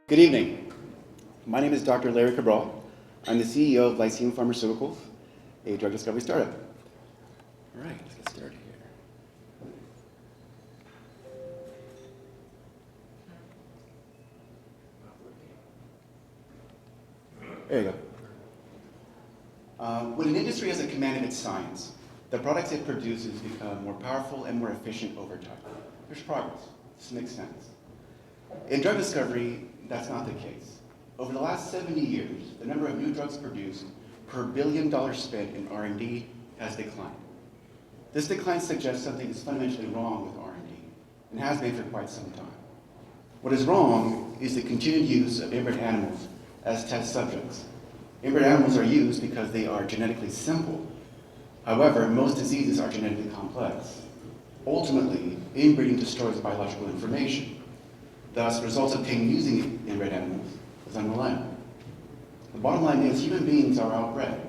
Good evening. My name is Dr. Larry Cabral. I'm the CEO of Lyceum Pharmaceuticals, a drug discovery startup. All right, let's get started here. There you go. When an industry has a command of its science, the products it produces become more powerful and more efficient over time. There's progress. This makes sense. In drug discovery, that's not the case. Over the last 70 years, the number of new drugs produced per $1 billion spent in R&D has declined. This decline suggests something is fundamentally wrong with R&D, and has been for quite some time. What is wrong is the continued use of inbred animals as test subjects. Inbred animals are used because they are genetically simple. However, most diseases are genetically complex. Ultimately, inbreeding destroys biological information. Thus, results obtained using inbred animals is unreliable. The bottom line is human beings are outbred.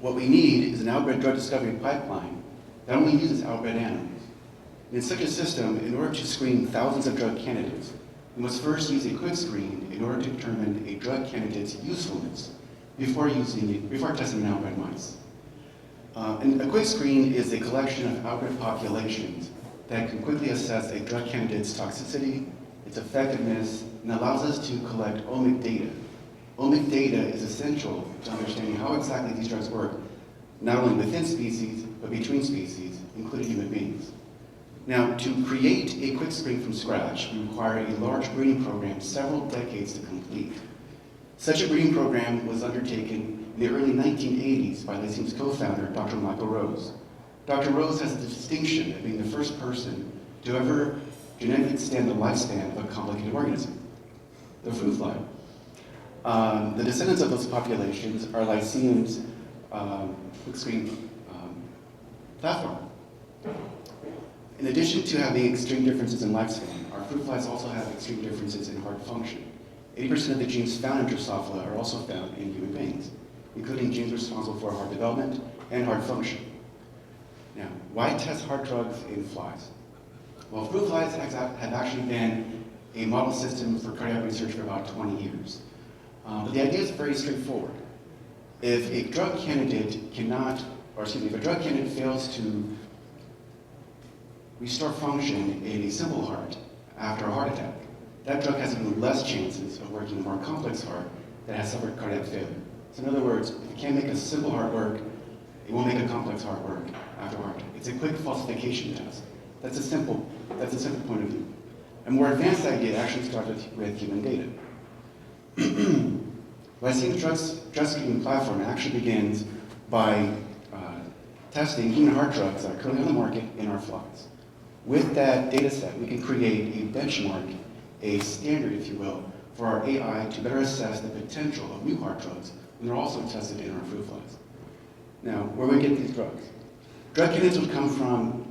What we need is an outbred drug discovery pipeline that only uses outbred animals. In such a system, in order to screen thousands of drug candidates, we must first use a quick screen in order to determine a drug candidate's usefulness before testing in outbred mice. And a quick screen is a collection of outbred populations that can quickly assess a drug candidate's toxicity, its effectiveness, and allows us to collect omic data. Omic data is essential to understanding how exactly these drugs work, not only within species, but between species, including human beings. Now, to create a quick screen from scratch, we require a large breeding program several decades to complete. Such a breeding program was undertaken in the early 1980s by Lyceum's co-founder, Dr. Michael Rose. Dr. Rose has the distinction of being the first person to ever genetically extend the lifespan of a complicated organism, the fruit fly. The descendants of those populations are Lyceum's quick screen platform. In addition to having extreme differences in lifespan, our fruit flies also have extreme differences in heart function. 80% of the genes found in Drosophila are also found in human beings, including genes responsible for heart development and heart function. Now, why test heart drugs in flies? Well, fruit flies have actually been a model system for cardiac research for about 20 years. But the idea is very straightforward. If a drug candidate if a drug candidate fails to restore function in a simple heart after a heart attack, that drug has even less chances of working in a more complex heart that has suffered cardiac failure. So in other words, if it can't make a simple heart work, it won't make a complex heart work after a heart attack. It's a quick falsification test. That's a simple point of view. A more advanced idea actually started with human data. Lyceum's drug screening platform actually begins by testing human heart drugs that are currently on the market in our flies. With that data set, we can create a benchmark, a standard, if you will, for our AI to better assess the potential of new heart drugs when they're also tested in our fruit flies. Now, where do we get these drugs? Drug candidates would come from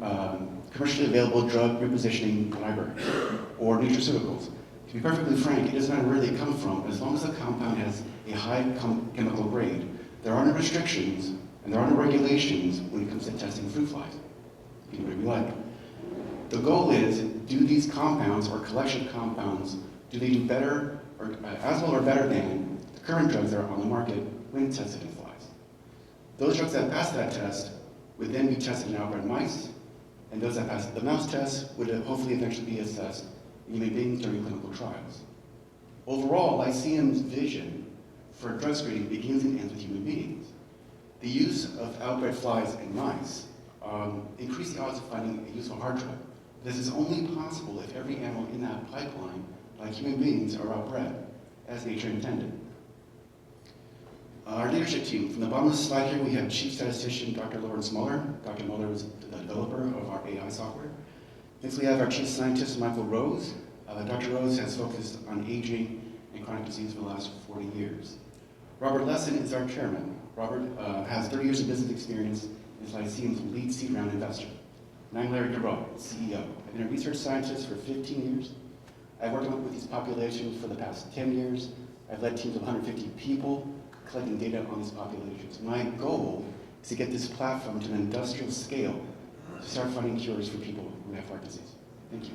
commercially available drug repositioning libraries or nutraceuticals. To be perfectly frank, it doesn't matter where they come from, as long as the compound has a high chemical grade. There are no restrictions and there are no regulations when it comes to testing fruit flies. You can do whatever you like. The goal is, do these compounds or collection of compounds, do they do better or as well or better than the current drugs that are on the market when tested in flies? Those drugs that pass that test would then be tested in outbred mice, and those that pass the mouse test would hopefully eventually be assessed in human beings during clinical trials. Overall, Lyceum's vision for drug screening begins and ends with human beings. The use of outbred flies in mice increase the odds of finding a useful heart drug. This is only possible if every animal in that pipeline, like human beings, are outbred, as nature intended. Our leadership team, from the bottom of the slide here, we have Chief Statistician Dr. Lawrence Muller. Dr. Muller is the developer of our AI software. Next, we have our Chief Scientist, Michael Rose. Dr. Rose has focused on aging and chronic disease for the last 40 years. Robert Lessin is our chairman. Robert has 30 years of business experience and is Lyceum's lead seed round investor. And I'm Larry Cabral, CEO. I've been a research scientist for 15 years. I've worked with these populations for the past 10 years. I've led teams of 150 people collecting data on these populations. My goal is to get this platform to an industrial scale to start finding cures for people who have heart disease. Thank you.